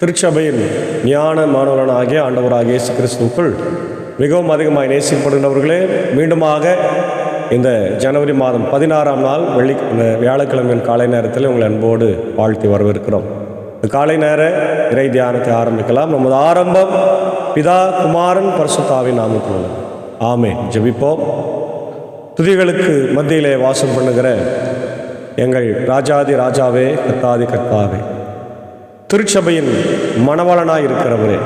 திருச்சபையின் ஞான மாணவனாகிய ஆண்டவராகிய இயேசு கிறிஸ்துவுக்குள் மிகவும் அதிகமாக நேசிக்கப்படுகின்றவர்களே, மீண்டுமாக இந்த ஜனவரி மாதம் 16ஆம் நாள் வியாழக்கிழமையின் காலை நேரத்தில் உங்கள் அன்போடு வாழ்த்தி வரவேற்கிறோம். இந்த காலை நேர இறை தியானத்தை ஆரம்பிக்கலாம். நமது ஆரம்பம் பிதா, குமாரன், பரிசுத்தாவின் நாமத்தில் உள்ளது. ஆமென். ஜெபிப்போம். துதிகளுக்கு மத்தியிலே வாசம் பண்ணுகிற எங்கள் ராஜாதி ராஜாவே, கர்த்தாதி கர்த்தாவே, திருச்சபையின் மணவாளனாய் இருக்கிறவரே,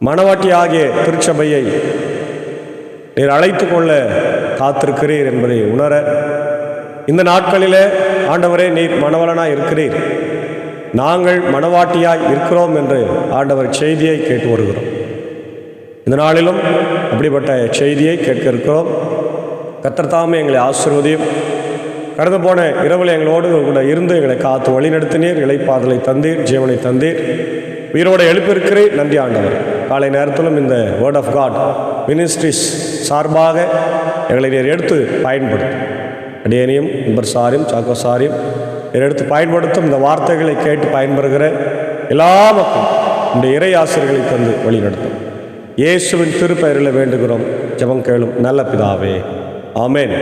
மணவாட்டியாகிய திருச்சபையை நீர் அழைத்து கொள்ள காத்திருக்கிறீர் என்பதை உணர, இந்த நாட்களிலே ஆண்டவரே நீர் மணவாளனாய் இருக்கிறீர், நாங்கள் மணவாட்டியாய் இருக்கிறோம் என்று ஆண்டவர் செய்தியை கேட்டு வருகிறோம். இந்த நாளிலும் அப்படிப்பட்ட செய்தியை கேட்க இருக்கிறோம். கர்த்தர் தாமே எங்களை ஆசீர்வதியும். கடந்து போன இரவில் எங்களோடு கூட இருந்து எங்களை காத்து வழிநடத்தினீர், இளைப்பாறுதலை தந்தீர், ஜீவனை தந்தீர், உயிரோடு எழுப்பியிருக்கிறீர். நன்றி ஆண்டவர். காலை நேரத்திலும் இந்த வேர்ட் ஆஃப் காட் மினிஸ்ட்ரிஸ் சார்பாக எங்களை நீர் எடுத்து பயன்படுத்தும். அடியேனையும் இன்பர் சாரியும் சாக்கோ சாரியும் எடுத்து பயன்படுத்தும். இந்த வார்த்தைகளை கேட்டு பயன்பெறுகிற எல்லா மக்களும் இந்த இறை ஆசிரியர்களை தந்து வழிநடத்தும். இயேசுவின் திருப்பெயரில் வேண்டுகிறோம், ஜெபம் கேளும் நல்ல பிதாவே, ஆமென்.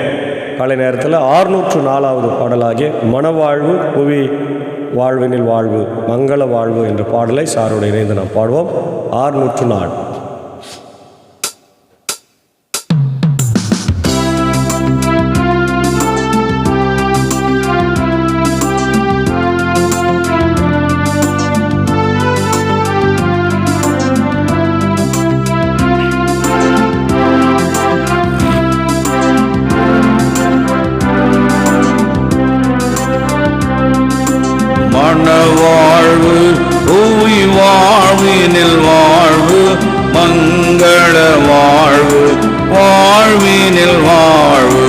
காலை நேரத்தில் 604வது பாடலாகிய மனவாழ்வு புவி வாழ்வினில் வாழ்வு மங்கள வாழ்வு என்ற பாடலை சாரோடு இணைந்து நாம் பாடுவோம். 604. மனவாழ்வு புவி வாழ்வினில் வாழ்வு மங்கள வாழ்வு வாழ்வினில் வாழ்வு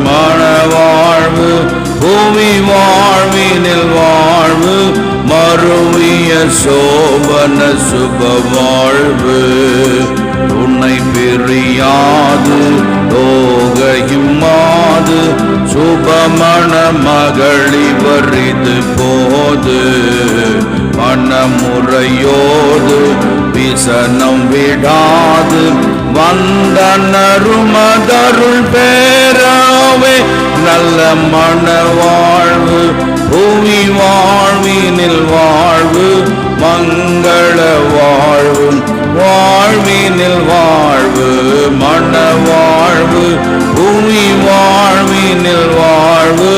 மனவாழ்வு புவி வாழ்வினில் வாழ்வு மறுவிய சோபன சுப வாழ்வு உன்னை பிரியாது லோகையும் மாது சுபமண மகளி வரிது போது மனமுறையோடு விசனம் விடாது வந்தனருமதருள் பேராவே நல்ல மனவாழ்வு புவி வாழ்வினில் வாழ்வு மங்கள வாழ்வு வாழ்வினில் வாழ்வு மனவாழ்வு புவி வாழ்வினில் வாழ்வு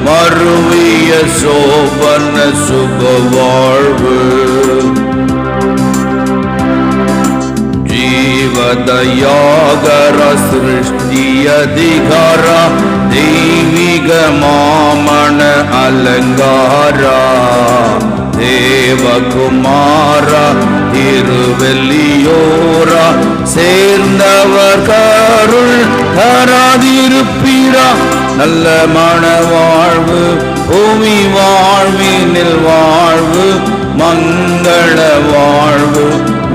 மறுவிய சோபன சுப வாழ்வு ஜீவதயாகர சிருஷ்டி அதிகார தெய்வீக மாமண அலங்காரா தேவகுமாரா திருவெல்லியோரா சேர்ந்தவர் கருள் தராதிருப்பீரா நல்ல மனவாழ்வு பூமி வாழ்வினில் வாழ்வு மங்கள வாழ்வு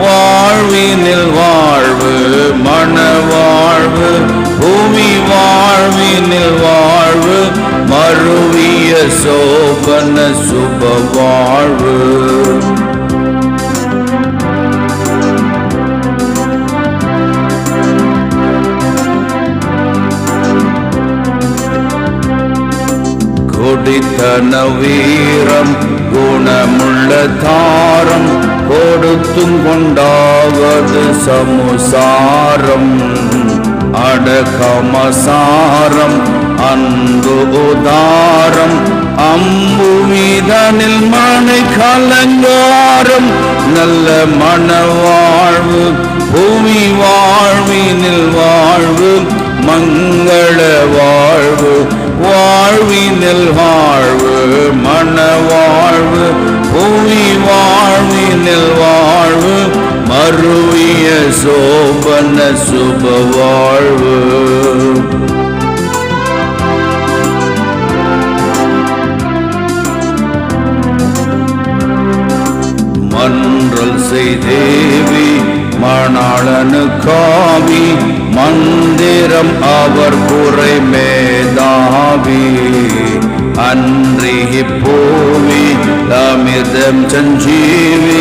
வாழ்வினில் வாழ்வு மனவாழ்வு பூமி வாழ்வினில் வாழ்வு மறுவிய சோபன சுப வாழ்வு கொடித்தன வீரம் குணமுள்ள தாரம் கொடுத்தும் கொண்டாவது சமுசாரம் அடகமசாரம் அன்பு உதாரம் அம்புமிதனில் மனை கலங்காரம் நல்ல மனவாழ்வு பூமி வாழ்வினில் வாழ்வு மங்கள வாழ்வு வாழ்வினில் வாழ்வு மனவாழ்வு பூமி வாழ்வினில் வாழ்வு மறுவிய சோபன சுப வாழ்வு மன்றல் செய்தேவி மணாளனுக்காவி மந்திரம் அவர் குறை மேதாவி அன்றி பூவி தமிழ் அமிர்தம் சஞ்சீவி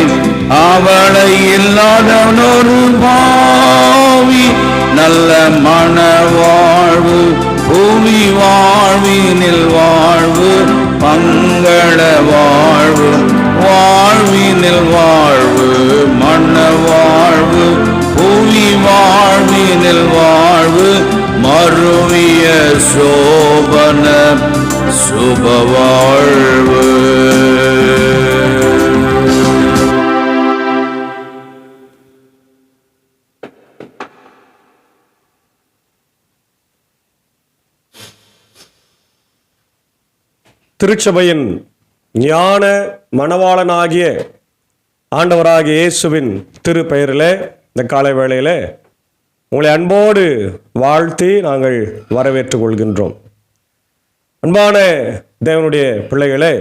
அவளை இல்லாதவனொரு பாவி நல்ல மணவாழ்வு பூமி வாழ்வினில் வாழ்வு மங்கள வாழ்வு வாழ்வினில் வாழ்வு மன்ன வாழ்வு பூமி வாழ்வினில் வாழ்வு மறுவிய சோபன சுப வாழ்வு. திருச்சபையின் ஞான மணவாளனாகிய ஆண்டவராகிய இயேசுவின் திருப்பெயரிலே இந்த காலை வேளையிலே உங்களை அன்போடு வாழ்த்தி நாங்கள் வரவேற்றுக் கொள்கின்றோம். அன்பான தேவனுடைய பிள்ளைகளே,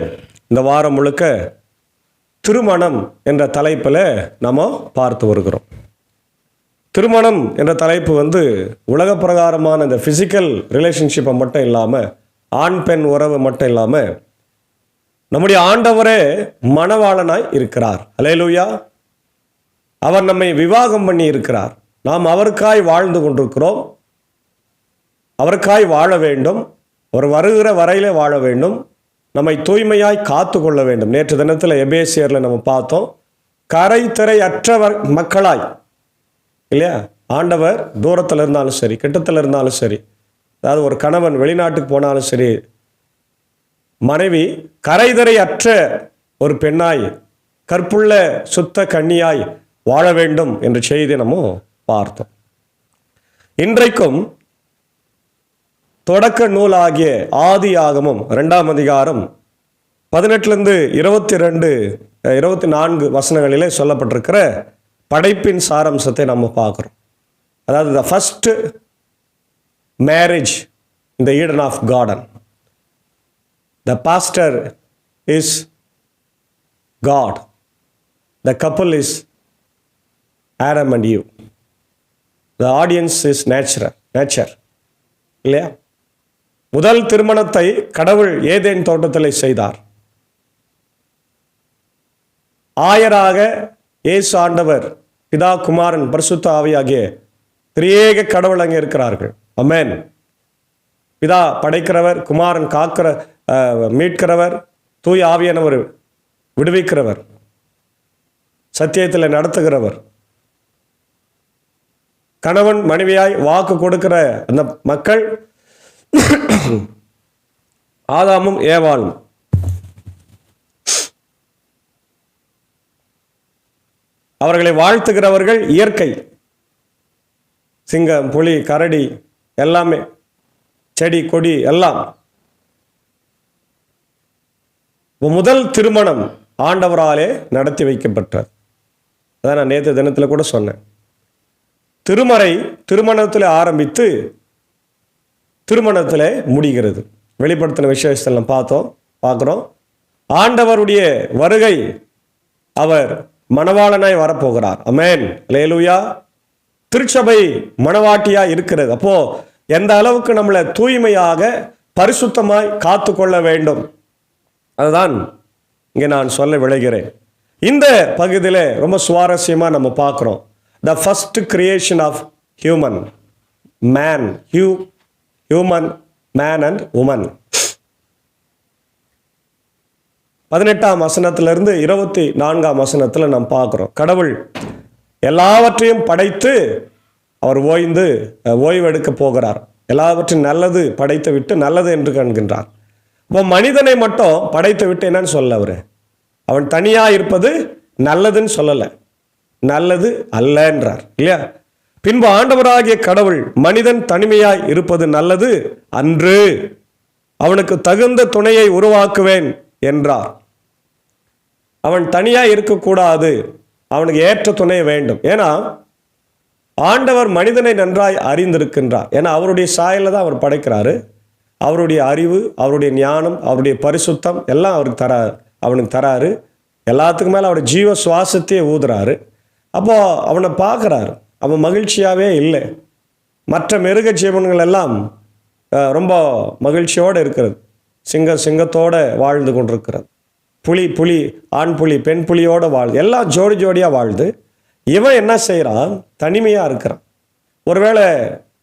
இந்த வாரம் முழுக்க திருமணம் என்ற தலைப்பில் நாம் பார்த்து வருகிறோம். திருமணம் என்ற தலைப்பு உலக பிரகாரமான இந்த ஃபிசிக்கல் ரிலேஷன்ஷிப்பை மட்டும் இல்லாமல், ஆண் பெண் உறவு மட்டும் இல்லாமல், நம்முடைய ஆண்டவரே மணவாளனாய் இருக்கிறார். அல்லேலூயா. அவர் நம்மை விவாகம் பண்ணி இருக்கிறார். நாம் அவருக்காய் வாழ்ந்து கொண்டிருக்கிறோம். அவருக்காய் வாழ வேண்டும். ஒரு வருகிற வரையிலே வாழ வேண்டும். நம்மை தூய்மையாய் காத்து கொள்ள வேண்டும். நேற்று தினத்தில் எபேசியரில் நம்ம பார்த்தோம், கரை திரை அற்றவர் மக்களாய், இல்லையா? ஆண்டவர் தூரத்தில் இருந்தாலும் சரி, கிட்டத்தில் இருந்தாலும் சரி, அதாவது ஒரு கணவன் வெளிநாட்டுக்கு போனாலும் சரி, மனைவி கரைதரை அற்ற ஒரு பெண்ணாய், கற்புள்ள சுத்த கன்னியாய் வாழ வேண்டும் என்ற செய்தி நம்ம பார்த்தோம். இன்றைக்கும் தொடக்க நூலாகிய ஆதியாகமம் 2ஆம் அதிகாரம் 18 24 வசனங்களிலே சொல்லப்பட்டிருக்கிற படைப்பின் சாராம்சத்தை நம்ம பார்க்குறோம். அதாவது the first marriage in the Eden of garden. The pastor is God. The couple is Adam and Eve. The audience is nature. இல்லையா? முதல் திருமணத்தை கடவுள் ஏதேன் தோட்டத்தில் செய்தார். ஆயராக இயேசு ஆண்டவர், பிதா, குமாரன், பரிசுத்த ஆவியாகிய திரியேக கடவுள் அங்கே இருக்கிறார்கள். ஆமென். பிதா படைக்கிறவர், குமாரன் காக்கிற மீட்கிறவர், தூய ஆவியானவர் விடுவிக்கிறவர், சத்தியத்தில் நடத்துகிறவர், கணவன் மனைவியாய் வாக்கு கொடுக்கிற அந்த மக்கள் ஆதாமும் ஏவாளும். அவர்களை வாழ்த்துகிறவர்கள் இயற்கை, சிங்கம், புலி, கரடி, எல்லாமே, செடி கொடி எல்லாம். முதல் திருமணம் ஆண்டவராலே நடத்தி வைக்கப்பட்டது. அதான் நான் நேற்று தினத்தில் கூட சொன்னேன். திருமறை திருமணத்தில் ஆரம்பித்து திருமணத்தில் முடிகிறது. வெளிப்படுத்தின விசேஷத்தில் நம்ம பார்க்குறோம். ஆண்டவருடைய வருகை, அவர் மணவாளனாய் வரப்போகிறார். ஆமென். அல்லேலூயா. திருச்சபை மணவாட்டியாய் இருக்கிறது. அப்போ எந்த அளவுக்கு நம்மளை தூய்மையாக பரிசுத்தமாய் காத்து கொள்ள வேண்டும், அதுதான் இங்கே நான் சொல்ல விளைகிறேன். இந்த பகுதியில் ரொம்ப சுவாரஸ்யமாக நம்ம பார்க்குறோம். The first creation of human man, human man and woman. 18ஆம் வசனத்திலிருந்து 24ஆம் வசனத்தில் நாம் பார்க்குறோம். கடவுள் எல்லாவற்றையும் படைத்து அவர் ஓய்வெடுக்க போகிறார். எல்லாவற்றையும் நல்லது படைத்து விட்டு நல்லது என்று காண்கின்றார். இப்போ மனிதனை மட்டும் படைத்து விட்டு என்னன்னு சொல்ல அவன் தனியாக இருப்பது நல்லதுன்னு சொல்லலை, நல்லது அல்ல என்றார், இல்லையா? பின்பு ஆண்டவராகிய கடவுள் மனிதன் தனிமையாய் இருப்பது நல்லது அன்று, அவனுக்கு தகுந்த துணையை உருவாக்குவேன் என்றார். அவன் தனியாய் இருக்கக்கூடாது, அவனுக்கு ஏற்ற துணை வேண்டும். ஏன்னா ஆண்டவர் மனிதனை நன்றாய் அறிந்திருக்கின்றார். ஏன்னா அவருடைய சாயலில் தான் அவர் படைக்கிறாரு. அவருடைய அறிவு, அவருடைய ஞானம், அவருடைய பரிசுத்தம் எல்லாம் அவனுக்கு தராரு. எல்லாத்துக்கும் மேலே அவருடைய ஜீவ சுவாசத்தையே ஊதுறாரு. அப்போது அவனை பார்க்குறாரு, அவன் மகிழ்ச்சியாகவே இல்லை. மற்ற மிருக ஜீவன்கள் எல்லாம் ரொம்ப மகிழ்ச்சியோடு இருக்கிறது, சிங்கத்தோடு வாழ்ந்து கொண்டிருக்கிறது. புலி ஆண் புலி பெண் புலியோடு வாழுது, எல்லாம் ஜோடி ஜோடியாக வாழுது. இவன் என்ன செய்கிறான்? தனிமையாக இருக்கிறான். ஒருவேளை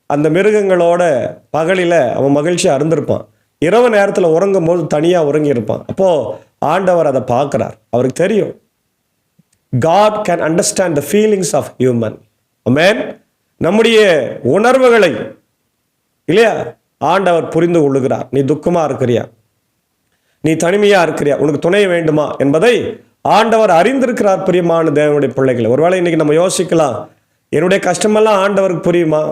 அந்த மிருகங்களோட பகலில் அவன் மகிழ்ச்சியாக இருந்திருப்பான், இரவு நேரத்தில் உறங்கும் போது தனியாக உறங்கி இருப்பான். அப்போது ஆண்டவர் அதை பார்க்குறார். அவருக்கு தெரியும், God can understand the feelings of human. Amen. நம்முடைய உணர்வுகளை இல்லையா ஆண்டவர் புரிந்து கொள்ளுகிறார். நீ துக்கமாக இருக்கிறியா, நீ தனிமையாக இருக்கிறியா, உனக்கு துணை வேண்டுமா என்பதை ஆண்டவர் அறிந்திருக்கிறார். பிரியமான தேவனுடைய பிள்ளைகளை, ஒருவேளை இன்னைக்கு நம்ம யோசிக்கலாம், என்னுடைய கஷ்டமெல்லாம் ஆண்டவருக்கு புரியுமா?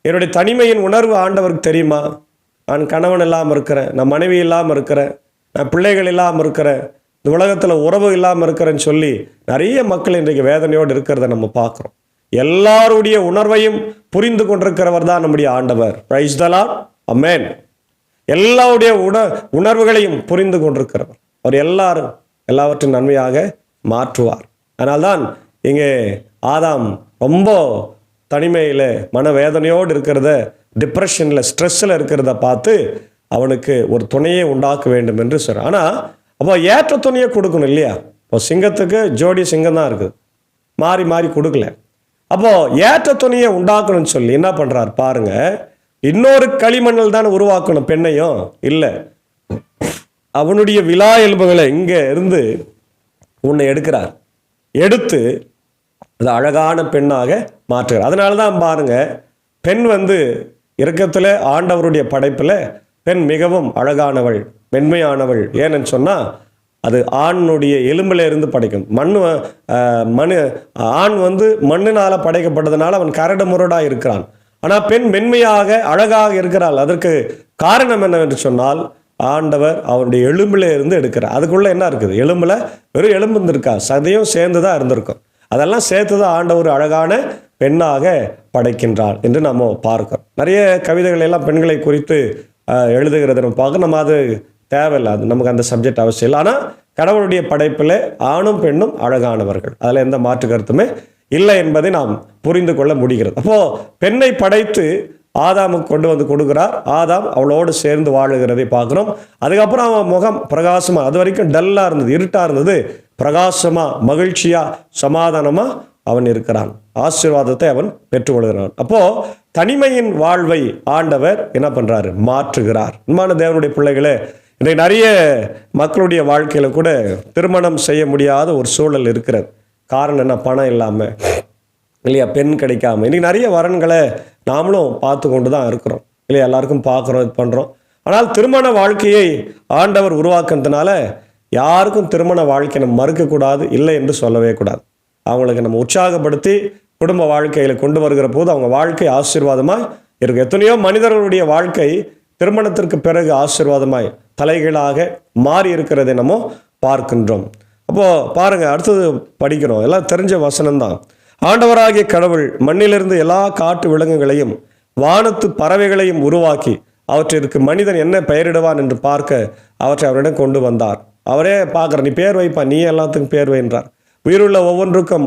என்னுடைய தனிமையின் உணர்வு ஆண்டவருக்கு தெரியுமா? நான் கணவன் இல்லாமல் இருக்கிறேன், நான் மனைவி இல்லாமல் இருக்கிறேன், நான் பிள்ளைகள் இல்லாமல் இருக்கிறேன், இந்த உலகத்தில் உறவு இல்லாமல் இருக்கிறேன்னு சொல்லி நிறைய மக்கள் இன்றைக்கு வேதனையோடு இருக்கிறத நம்ம பார்க்குறோம். எல்லாருடைய உணர்வையும் புரிந்து கொண்டிருக்கிறவர் தான் நம்முடைய ஆண்டவர். Praise the lord. ஆமென். எல்லாருடைய உணர்வுகளையும் புரிந்து கொண்டிருக்கிறவர். அவர் எல்லாவற்றையும் நன்மையாக மாற்றுவார். அதனால்தான் இங்கே ஆதாம் ரொம்ப தனிமையில் மனவேதனையோடு இருக்கிறத, டிப்ரெஷனில் ஸ்ட்ரெஸ்ஸில் இருக்கிறத பார்த்து அவனுக்கு ஒரு துணையை உண்டாக்க வேண்டும் என்று சொல்கிறார். ஆனால் அப்போ ஏற்ற துணையை கொடுக்கணும் இல்லையா? இப்போ சிங்கத்துக்கு ஜோடி சிங்கம் தான் இருக்குது, மாறி மாறி கொடுக்கல. அப்போது ஏற்ற துணையை உண்டாக்கணும்னு சொல்லி என்ன பண்ணுறார் பாருங்க, இன்னொரு களிமண்ணில் தான் உருவாக்கணும் பெண்ணையும் இல்லை, அவனுடைய விலா எலும்புகளை இங்கே இருந்து உன்னை எடுக்கிறார், எடுத்து அது அழகான பெண்ணாக மாற்றுகிறார். அதனால தான் பாருங்க, பெண் இரக்கத்தில் ஆண்டவருடைய படைப்பில் பெண் மிகவும் அழகானவள், மென்மையானவள். ஏன்னு சொன்னால் அது ஆணுடைய எலும்பில் இருந்து படைக்கும். ஆண் மண்ணினால் படைக்கப்பட்டதுனால அவன் கரடு முரடாக இருக்கிறான். ஆனால் பெண் மென்மையாக அழகாக இருக்கிறாள். அதற்கு காரணம் என்னவென்று சொன்னால் ஆண்டவர் அவனுடைய எலும்பில் இருந்து எடுக்கிறார். அதுக்குள்ளே என்ன இருக்குது? எலும்பில் வெறும் எலும்பு இருந்திருக்கா, சதையும் சேர்ந்து தான் இருந்திருக்கும். அதெல்லாம் சேர்த்து தான் ஆண்டவர் அழகான பெண்ணாக படைக்கின்றாள் என்று நம்ம பார்க்கிறோம். நிறைய கவிதைகள் எல்லாம் பெண்களை குறித்து எழுதுகிறத நம்ம பார்க்க, நம்ம அது தேவையில்லை, அது நமக்கு அந்த சப்ஜெக்ட் அவசியம் இல்லை. ஆனால் கடவுளுடைய படைப்பில் ஆணும் பெண்ணும் அழகானவர்கள், அதில் எந்த மாற்று கருத்துமே இல்லை என்பதை நாம் புரிந்து கொள்ள முடிகிறது. அப்போது பெண்ணை படைத்து ஆதாமுக்கு கொண்டு கொடுக்கிறார். ஆதாம் அவளோடு சேர்ந்து வாழுகிறதை பார்க்குறோம். அதுக்கப்புறம் அவன் முகம் பிரகாசமாக, அது வரைக்கும் டல்லாக இருந்தது, இருட்டாக இருந்தது, பிரகாசமாக மகிழ்ச்சியாக சமாதானமாக அவன் இருக்கிறான். ஆசீர்வாதத்தை அவன் பெற்றுக்கொள்கிறான். அப்போது தனிமையின் வாழ்வை ஆண்டவர் என்ன பண்ணுறாரு? மாற்றுகிறார். உண்மையான தேவனுடைய பிள்ளைகளே, இன்றைக்கு நிறைய மக்களுடைய வாழ்க்கையில் கூட திருமணம் செய்ய முடியாத ஒரு சூழல் இருக்கிறது. காரணம் என்ன? பணம் இல்லாமல் இல்லையா, பெண் கிடைக்காம. இன்றைக்கி நிறைய வரன்களை நாமளும் பார்த்து கொண்டு தான் இருக்கிறோம் இல்லையா, எல்லாருக்கும் பார்க்குறோம், இது பண்ணுறோம். ஆனால் திருமண வாழ்க்கையை ஆண்டவர் உருவாக்குறதுனால யாருக்கும் திருமண வாழ்க்கையை நம்ம மறுக்கக்கூடாது, இல்லை என்று சொல்லவே கூடாது. அவங்களுக்கு நம்ம உற்சாகப்படுத்தி குடும்ப வாழ்க்கையில் கொண்டு வருகிற போது அவங்க வாழ்க்கை ஆசீர்வாதமாய் இருக்கும். எத்தனையோ மனிதர்களுடைய வாழ்க்கை திருமணத்திற்கு பிறகு ஆசீர்வாதமாய் தலைகீழாக மாறி இருக்கிறதை நம்ம பார்க்கின்றோம். அப்போது பாருங்கள், அடுத்தது படிக்கிறோம், எல்லாம் தெரிஞ்ச வசனம்தான். ஆண்டவராகிய கடவுள் மண்ணிலிருந்து எல்லா காட்டு விலங்குகளையும் வானத்து பறவைகளையும் உருவாக்கி அவற்றிற்கு மனிதன் என்ன பெயரிடுவான் என்று பார்க்க அவற்றை அவரிடம் கொண்டு வந்தார். அவரே பார்க்குற, நீ பேர் வைப்பான், நீ எல்லாத்துக்கும் பேர் வைன்றார். உயிருள்ள ஒவ்வொன்றுக்கும்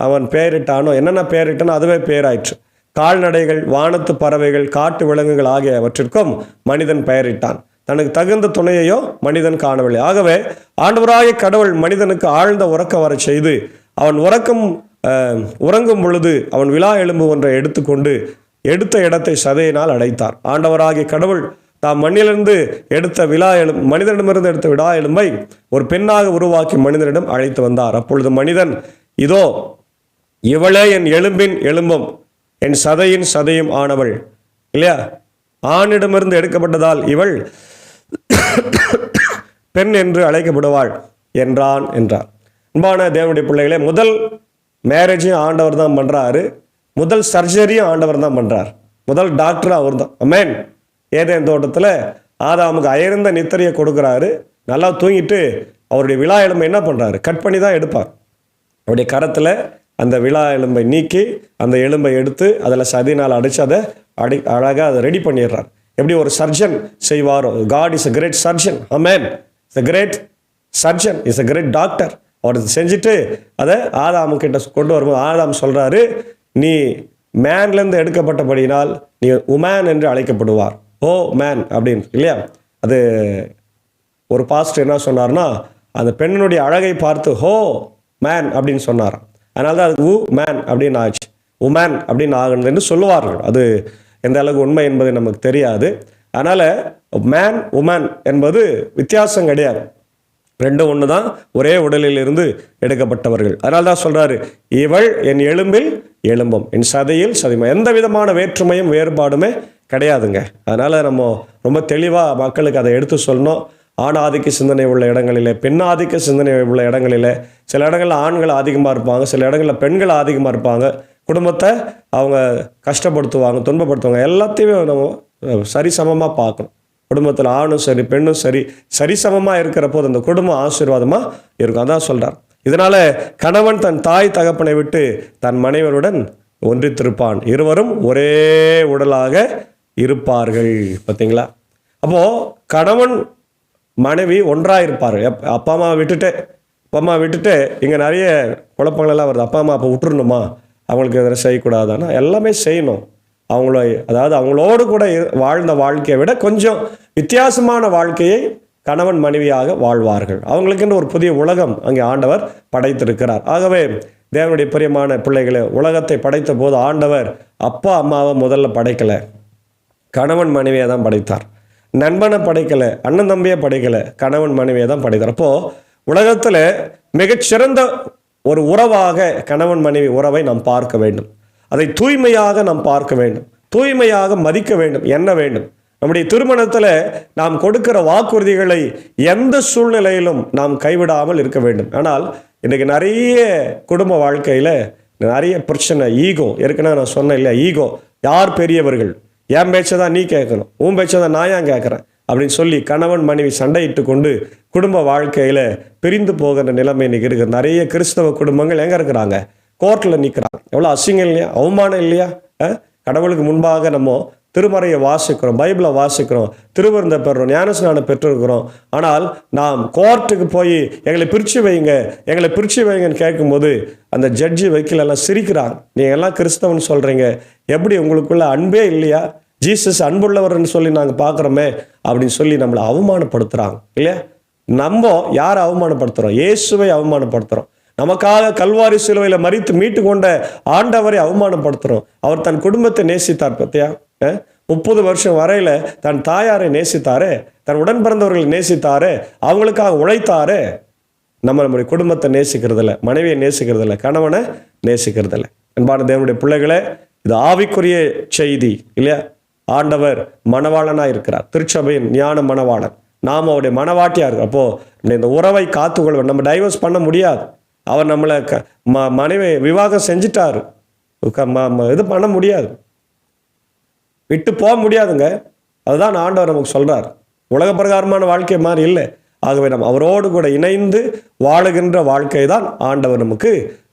அவன் பெயரிட்டானோ, என்னென்ன பெயரிட்டானோ அதுவே பெயராயிற்று. கால்நடைகள், வானத்து பறவைகள், காட்டு விலங்குகள் ஆகியவற்றிற்கும் மனிதன் பெயரிட்டான். தனக்கு தகுந்த துணையையோ மனிதன் காணவில்லை. ஆகவே ஆண்டவராகிய கடவுள் மனிதனுக்கு ஆழ்ந்த உறக்கம் வர செய்து அவன் உறங்கும் பொழுது அவன் விலா எலும்பு ஒன்றை எடுத்துக்கொண்டு எடுத்த இடத்தை சதையினால் அடைத்தார். ஆண்டவராகிய கடவுள் தாம் மண்ணிலிருந்து மனிதனிடமிருந்து எடுத்த விலா எலும்பை ஒரு பெண்ணாக உருவாக்கி மனிதனிடம் அழைத்து வந்தார். அப்பொழுது மனிதன், இதோ இவளே என் எலும்பின் எலும்பும் என் சதையின் சதையும் ஆனவள் இல்லையா, ஆணிடமிருந்து எடுக்கப்பட்டதால் இவள் பெண் என்று அழைக்கப்படுவாள் என்றார். அன்பான தேவனுடைய பிள்ளைகளே, முதல் மேரேஜையும் ஆண்டவர் தான் பண்ணுறாரு, முதல் சர்ஜரியும் ஆண்டவர் தான் பண்ணுறார், முதல் டாக்டரும் அவர் தான். ஆமென். ஏதேன் தோட்டத்தில் ஆதாமுக்கு அயர்ந்த நித்திரையை கொடுக்குறாரு. நல்லா தூங்கிட்டு அவருடைய விலா எலும்பை என்ன பண்ணுறாரு? கட் பண்ணி தான் எடுப்பார். அவருடைய கரத்தில் அந்த விலா எலும்பை நீக்கி அந்த எலும்பை எடுத்து அதில் சதினால் அடித்து அதை அழகாக அதை ரெடி பண்ணிடுறார். எப்படி ஒரு சர்ஜன் செய்வாரோ, God is a great surgeon. ஆமென். Is a great surgeon, is a great doctor. அவர் செஞ்சுட்டு அதை ஆதாமுக்கிட்ட கொண்டு வரும்போது ஆதாம் சொல்கிறாரு, நீ மேன்லேருந்து எடுக்கப்பட்டபடியினால் நீ உமேன் என்று அழைக்கப்படுவார். ஓ மேன் அப்படின்னு இல்லையா. அது ஒரு பாஸ்டர் என்ன சொன்னார்னா, அந்த பெண்ணினுடைய அழகை பார்த்து ஹோ மேன் அப்படின்னு சொன்னாராம். அதனால தான் அது உ மேன் அப்படின்னு ஆச்சு, உமேன் அப்படின்னு ஆகுது என்று சொல்லுவார்கள். அது எந்த அளவுக்கு உண்மை என்பது நமக்கு தெரியாது. அதனால் மேன் உமன் என்பது வித்தியாசம் கிடையாது, ரெண்டும் ஒன்று தான், ஒரே உடலில் இருந்து எடுக்கப்பட்டவர்கள். அதனால தான் சொல்கிறாரு, இவள் என் எலும்பில் எலும்பும் என் சதையில் சதையும். எந்த விதமான வேற்றுமையும் வேறுபாடுமே கிடையாதுங்க. அதனால் நம்ம ரொம்ப தெளிவாக மக்களுக்கு அதை எடுத்து சொல்லணும். ஆண் ஆதிக்க சிந்தனை உள்ள இடங்களில், பெண் ஆதிக்க சிந்தனை உள்ள இடங்களில், சில இடங்களில் ஆண்கள் அதிகமாக இருப்பாங்க, சில இடங்களில் பெண்கள் அதிகமாக இருப்பாங்க. குடும்பத்தை அவங்க கஷ்டப்படுத்துவாங்க, துன்பப்படுத்துவாங்க. எல்லாத்தையுமே நம்ம சரிசமமாக பார்க்கணும். குடும்பத்தில் ஆணும் சரி பெண்ணும் சரி சரிசமமாக இருக்கிற போது அந்த குடும்பம் ஆசீர்வாதமாக இருக்கும். அதான் சொல்கிறார். இதனால் கணவன் தன் தாய் தகப்பனை விட்டு தன் மனைவருடன் ஒன்றித்திருப்பான், இருவரும் ஒரே உடலாக இருப்பார்கள். பார்த்தீங்களா? அப்போது கணவன் மனைவி ஒன்றாக இருப்பார்கள். அப்பா அம்மா விட்டுட்டு இங்கே நிறைய குழப்பங்களெல்லாம் வருது. அப்பா அம்மா அப்போ விட்டுருணுமா, அவங்களுக்கு எதிராக செய்யக்கூடாதானா? எல்லாமே செய்யணும். அவங்களோடு கூட வாழ்ந்த வாழ்க்கையை விட கொஞ்சம் வித்தியாசமான வாழ்க்கையை கணவன் மனைவியாக வாழ்வார்கள். அவங்களுக்குன்னு ஒரு புதிய உலகம் அங்கே ஆண்டவர் படைத்திருக்கிறார். ஆகவே தேவனுடைய பிரியமான பிள்ளைகளை, உலகத்தை படைத்த போது ஆண்டவர் அப்பா அம்மாவை முதல்ல படைக்கலை, கணவன் மனைவியை தான் படைத்தார். நண்பனை படைக்கலை, அண்ணன் தம்பியை படைக்கலை, கணவன் மனைவியை தான் படைத்தார். அப்போது உலகத்தில் மிகச்சிறந்த ஒரு உறவாக கணவன் மனைவி உறவை நாம் பார்க்க வேண்டும். அதை தூய்மையாக நாம் பார்க்க வேண்டும், தூய்மையாக மதிக்க வேண்டும், எண்ண வேண்டும். நம்முடைய திருமணத்தில் நாம் கொடுக்கிற வாக்குறுதிகளை எந்த சூழ்நிலையிலும் நாம் கைவிடாமல் இருக்க வேண்டும். ஆனால் இன்றைக்கு நிறைய குடும்ப வாழ்க்கையில் நிறைய பிரச்சனை, ஈகோ. ஏற்கனவே நான் சொன்னேன் இல்லையா, ஈகோ. யார் பெரியவர்கள், என் பேச்சை தான் நீ கேட்கணும், உன் பேச்சை தான் நான் ஏன் கேட்குறேன் அப்படின்னு சொல்லி கணவன் மனைவி சண்டையிட்டு கொண்டு குடும்ப வாழ்க்கையில் பிரிந்து போகிற நிலைமை இன்றைக்கி இருக்குது. நிறைய கிறிஸ்தவ குடும்பங்கள் எங்கே இருக்கிறாங்க? கோர்ட்டில் நிற்கிறாங்க. எவ்வளோ அசிங்கம் இல்லையா, அவமானம் இல்லையா? கடவுளுக்கு முன்பாக நம்ம திருமறையை வாசிக்கிறோம், பைபிளை வாசிக்கிறோம், திருவிருந்தை பெறுறோம், ஞானஸ்நானம் பெற்றிருக்கிறோம். ஆனால் நாம் கோர்ட்டுக்கு போய் எங்களை பிரித்து வைங்கன்னு கேட்கும்போது அந்த ஜட்ஜி வைக்கலெல்லாம் சிரிக்கிறாங்க. நீங்கள் எல்லாம் கிறிஸ்தவன் சொல்கிறீங்க, எப்படி உங்களுக்குள்ள அன்பே இல்லையா? ஜீசஸ் அன்புள்ளவர்னு சொல்லி நாங்கள் பார்க்குறோமே அப்படின்னு சொல்லி நம்மளை அவமானப்படுத்துகிறாங்க இல்லையா? நம்ம யாரை அவமானப்படுத்துகிறோம்? இயேசுவை அவமானப்படுத்துகிறோம். நமக்காக கல்வாரி சிலுவையில் மரித்து மீட்டு கொண்ட ஆண்டவரை அவமானப்படுத்துகிறோம். அவர் தன் குடும்பத்தை நேசித்தார். பார்த்தியா? 30 வருஷம் வரையில் தன் தாயாரை நேசித்தாரு, தன் உடன் பிறந்தவர்களை நேசித்தாரு, அவங்களுக்காக உழைத்தாரு. நம்மளுடைய குடும்பத்தை நேசிக்கிறதில்ல, மனைவியை நேசிக்கிறதில்ல, கணவனை நேசிக்கிறதில்ல. அன்பான தேவனுடைய பிள்ளைகளே, இது ஆவிக்குரிய செய்தி இல்லையா? ஆண்டவர் மணவாளனாக இருக்கிறார், திருச்சபையின் ஞான மணவாளன். நாம் அவருடைய மணவாட்டியாக இருக்கிறோம். அப்போது இந்த உறவை காத்துக்கொள்வோம். நம்ம டைவர்ஸ் பண்ண முடியாது. அவர் நம்மளை மனைவி விவாகம் செஞ்சிட்டாரு, இது பண்ண முடியாது, விட்டு போக முடியாதுங்க. அதுதான் ஆண்டவர் நமக்கு சொல்கிறார். உலக பிரகாரமான வாழ்க்கை மாதிரி இல்லை. ஆகவே நம்ம அவரோடு கூட இணைந்து வாழுகின்ற வாழ்க்கை தான் ஆண்டவர் நமக்கு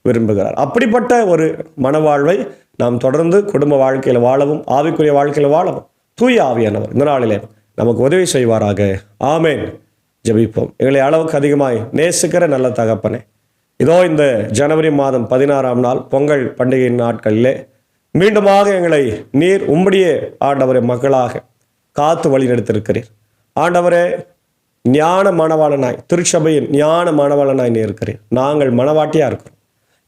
விரும்புகிறார். அப்படிப்பட்ட ஒரு மனவாழ்வை நாம் தொடர்ந்து குடும்ப வாழ்க்கையில் வாழவும், ஆவிக்குரிய வாழ்க்கையில் வாழவும் தூய ஆவியானவர் இந்த நாளிலே நமக்கு உதவி செய்வாராக. ஆமேன். ஜெபிப்போம். எங்களை அளவுக்கு அதிகமாய் நேசிக்கிற நல்ல தகப்பனே, இதோ இந்த ஜனவரி மாதம் 16ஆம் நாள் பொங்கல் பண்டிகையின் நாட்களிலே மீண்டுமாக எங்களை நீர் உம்முடைய ஆண்டவரே மக்களாக காத்து வழி நடத்திருக்கிறீர். ஆண்டவரே, ஞான மணவாளனாய், திருச்சபையின் ஞான மணவாளனாய் நீர் இருக்கிறீர். நாங்கள் மணவாட்டியாக இருக்கிறோம்.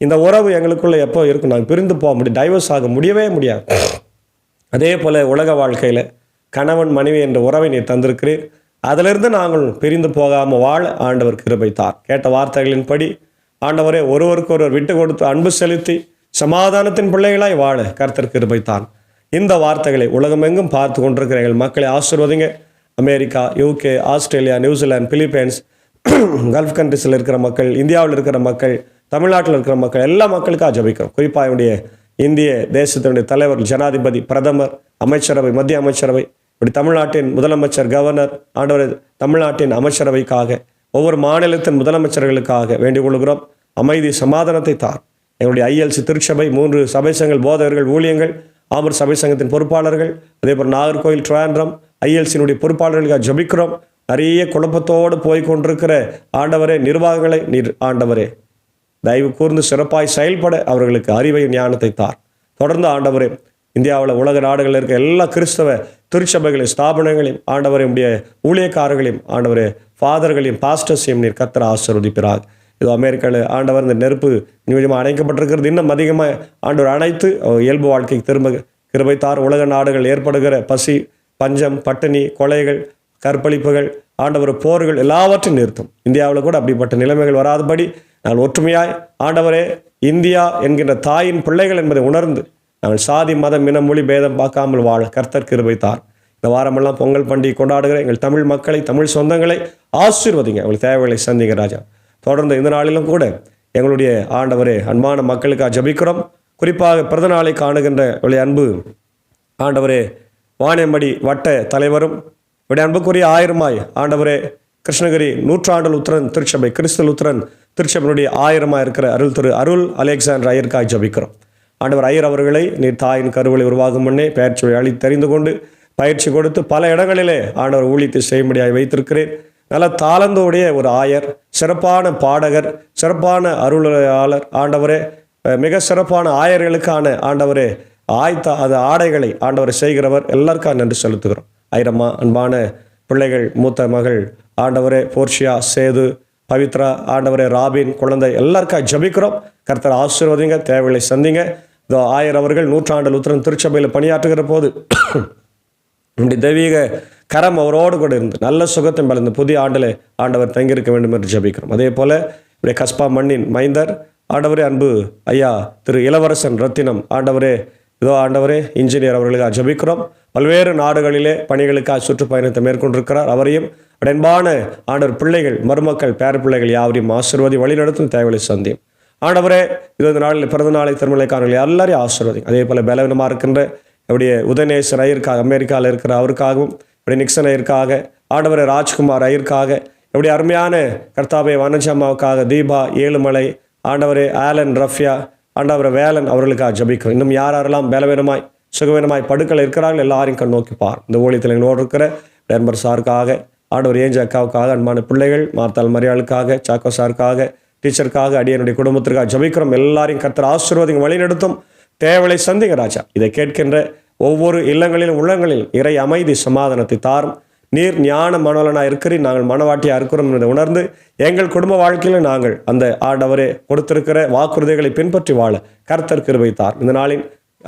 இந்த உறவு எங்களுக்குள்ளே எப்போ இருக்கும்? நாங்கள் பிரிந்து போக முடியும், டைவர்ஸ் ஆக முடியவே முடியாது. அதே போல் உலக வாழ்க்கையில் கணவன் மனைவி என்ற உறவை நீர் தந்திருக்கிறீர். அதிலிருந்து நாங்கள் பிரிந்து போகாமல் வாழ ஆண்டவர் கிருபை தார். கேட்ட வார்த்தைகளின்படி ஆண்டவரே, ஒருவருக்கொருவர் விட்டு கொடுத்து அன்பு செலுத்தி சமாதானத்தின் பிள்ளைகளாய் வாழ கர்த்தர் கிருபை தான். இந்த வார்த்தைகளை உலகமெங்கும் பார்த்து கொண்டிருக்கிற எங்கள் மக்களை ஆசீர்வதிங்க. America, UK, Australia, New Zealand, Philippines, gulf கண்ட்ரிஸில் இருக்கிற மக்கள், இந்தியாவில் இருக்கிற மக்கள், தமிழ்நாட்டில் இருக்கிற மக்கள், எல்லா மக்களுக்காக ஜெபிக்கிறோம். குறிப்பாக என்னுடைய இந்திய தேசத்தினுடைய தலைவர், ஜனாதிபதி, பிரதமர், அமைச்சரவை, மத்திய அமைச்சரவை, இப்படி தமிழ்நாட்டின் முதலமைச்சர், கவர்னர், ஆண்டவர், தமிழ்நாட்டின் அமைச்சரவைக்காக, ஒவ்வொரு மாநிலத்தின் முதலமைச்சர்களுக்காக வேண்டிக் கொள்கிறோம். அமைதி சமாதானத்தை தார். எங்களுடைய ILC திருச்சபை, 3 சபை சங்கங்கள், போதகர்கள், ஊழியங்கள், ஆமர் சபை சங்கத்தின் பொறுப்பாளர்கள், அதே போல் நாகர்கோவில், ட்ரிவாண்ட்ரம் ILCயினுடைய பொறுப்பாளர்களுக்காக ஜெபிக்கிறோம். நிறைய குழப்பத்தோடு போய்கொண்டிருக்கிற ஆண்டவரே நிர்வாகங்களை நீர் ஆண்டவரே தயவு கூர்ந்து சிறப்பாய் செயல்பட அவர்களுக்கு அறிவை ஞானத்தை தார். தொடர்ந்து ஆண்டவரே, இந்தியாவில் உலக நாடுகளில் இருக்க எல்லா கிறிஸ்தவ திருச்சபைகளையும் ஸ்தாபனங்களையும் ஆண்டவரை உடைய ஊழியக்காரர்களையும் ஆண்டவரே ஃபாதர்களையும் பாஸ்டர்ஸையும் நீர் கர்த்தர் ஆசீர்வதிப்பீராக. இது அமெரிக்காவில் ஆண்டவர் இந்த நெருப்பு நிமிடமாக அணைக்கப்பட்டிருக்கிறது. இன்னும் அதிகமாக ஆண்டவர் அணைத்து இயல்பு வாழ்க்கைக்கு திரும்ப கிருபை தார். உலக நாடுகள் ஏற்படுகிற பசி, பஞ்சம், பட்டினி, கொலைகள், கற்பழிப்புகள், ஆண்டவர் போர்கள் எல்லாவற்றையும் நிறுத்தும். இந்தியாவில் கூட அப்படிப்பட்ட நிலைமைகள் வராதபடி நாங்கள் ஒற்றுமையாய் ஆண்டவரே இந்தியா என்கின்ற தாயின் பிள்ளைகள் என்பதை உணர்ந்து நாங்கள் சாதி, மதம், இனம், மொழி பேதம் பார்க்காமல் வாழ கர்த்தர் கிருபை தார். இந்த வாரமெல்லாம் பொங்கல் பண்டிகை கொண்டாடுகிற எங்கள் தமிழ் மக்களை, தமிழ் சொந்தங்களை ஆசீர்வதிங்க. அவங்களுக்கு தேவைகளை சந்திங்க ராஜா. தொடர்ந்து இந்த நாளிலும் கூட எங்களுடைய ஆண்டவரே அன்பான மக்களுக்காக ஜபிக்கிறோம். குறிப்பாக பிறந்த நாளை காணுகின்ற அன்பு ஆண்டவரே வாணியம்படி வட்ட தலைவரும் அன்புக்குரிய ஆயிரமாய் ஆண்டவரே கிருஷ்ணகிரி நூற்றாண்டு லுத்திரன் திருச்சபை, கிறிஸ்து லுத்திரன் திருச்சபையினுடைய ஆயிரமாக இருக்கிற அருள் அலெக்சாண்டர் ஐயருக்காக ஜபிக்கிறோம். ஆண்டவர் ஐயர் அவர்களை நீர் தாயின் கருவலை உருவாகும் முன்னே பயிற்சி அழி தெரிந்து கொண்டு பயிற்சி கொடுத்து பல இடங்களிலே ஆண்டவர் ஊழியத்தை செய்யும்படியாக வைத்திருக்கிறேன். நல்ல தாளந்தோடைய ஒரு ஆயர், சிறப்பான பாடகர், சிறப்பான அருளாளர். ஆண்டவரே மிக சிறப்பான ஆயர்களுக்கான ஆண்டவரே அது ஆடைகளை ஆண்டவரை செய்கிறவர். எல்லாருக்காக நன்றி செலுத்துகிறோம். ஐரம்மா அன்பான பிள்ளைகள், மூத்த மகள் ஆண்டவரே போர்ஷியா, சேது, பவித்ரா, ஆண்டவரே ராபின் குழந்தை எல்லாருக்காக ஜபிக்கிறோம். கர்த்தர் ஆசீர்வதிங்க, தேவைகளை சந்திங்க. இதோ ஆயர் அவர்கள் நூற்றாண்டு லுத்திரன் திருச்சபையில் பணியாற்றுகிற போது நம்முடைய தெய்வீக கரம் அவரோடு கூட இருந்து நல்ல சுகத்தை இந்த புதிய ஆண்டில் ஆண்டவர் தங்கியிருக்க வேண்டும் என்று ஜபிக்கிறோம். அதே போல் இப்படி கஸ்பா மண்ணின் மைந்தர் ஆண்டவரே அன்பு ஐயா திரு இளவரசன் ரத்தினம் ஆண்டவரே இதோ ஆண்டவரே இன்ஜினியர் அவர்களுக்காக ஜபிக்கிறோம். பல்வேறு நாடுகளிலே பணிகளுக்காக சுற்றுப்பயணத்தை மேற்கொண்டிருக்கிறார். அவரையும் அன்பான ஆண்டவர் பிள்ளைகள், மருமக்கள், பேர பிள்ளைகள் யாவரையும் ஆசீர்வதி வழிநடத்தும் தேவையை சந்தியும். ஆண்டவரே இது நாளில் பிறந்த நாளை திருமலைக்காரர்கள் எல்லாரையும் ஆசீர்வதி. அதே போல் பலவீனமாக இருக்கின்ற இப்படியே உதயநேசர் ஐயருக்காக அமெரிக்காவில் இருக்கிற அவருக்காகவும், இப்படி நிக்சன் ஐயருக்காக, ஆண்டவரே ராஜ்குமார் ஐயருக்காக, இப்படி அருமையான கர்த்தாவே வனஜம்மாவுக்காக, தீபா, ஏழுமலை, ஆண்டவரே ஆலன், ரஃப்யா, ஆண்டவரை வேலன் அவர்களுக்காக ஜபிக்கிறோம். இன்னும் யாரெல்லாம் பலவீனமாய் சுகவீனமாய் படுக்கல் இருக்கிறார்கள் எல்லாரையும் கண் நோக்கி பார். இந்த ஊழியத்தில் எங்களோடு இருக்கிற டென்பர் சாருக்காக, ஆண்டவர் ஏஞ்ச அக்காவுக்காக, அன்பான பிள்ளைகள் மார்த்தாள் மரியாளுக்காக, சாக்கோ சாருக்காக, டீச்சருக்காக, அடியனுடைய குடும்பத்திற்காக ஜபிக்கிறோம். எல்லாரையும் கர்த்தர் ஆசீர்வாதம் வழிநடத்தும். தேவலை சந்திங்க ராஜா. இதை கேட்கின்ற ஒவ்வொரு இல்லங்களிலும் உள்ளங்களிலும் இறை அமைதி சமாதானத்தை தாரும். நீர் ஞான மனோலனாக இருக்கிறீர், நாங்கள் மனவாட்டியாக இருக்கிறோம் என்று உணர்ந்து எங்கள் குடும்ப வாழ்க்கையில் நாங்கள் அந்த ஆண்டவரே கொடுத்திருக்கிற வாக்குறுதிகளை பின்பற்றி வாழ கர்த்தர் கிருபை தார். இந்த நாளின்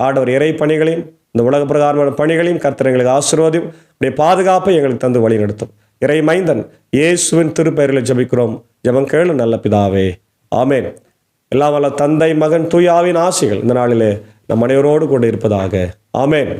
ஆண்டவர் இறை பணிகளையும் இந்த உலக பிரகாரமான பணிகளையும் கர்த்தர் எங்களுக்கு ஆசீர்வாதம், உடைய பாதுகாப்பை எங்களுக்கு தந்து வழி நடத்தும். இறை மைந்தன் இயேசுவின் திருப்பெயரில் ஜபிக்கிறோம். ஜெபம் கேளு நல்ல பிதாவே, ஆமேன். எல்லாம் வல்ல தந்தை, மகன், தூய ஆவியின் ஆசிகள் இந்த நாளிலே நம் அனைவரோடு கூட இருப்பதாக. ஆமேன்.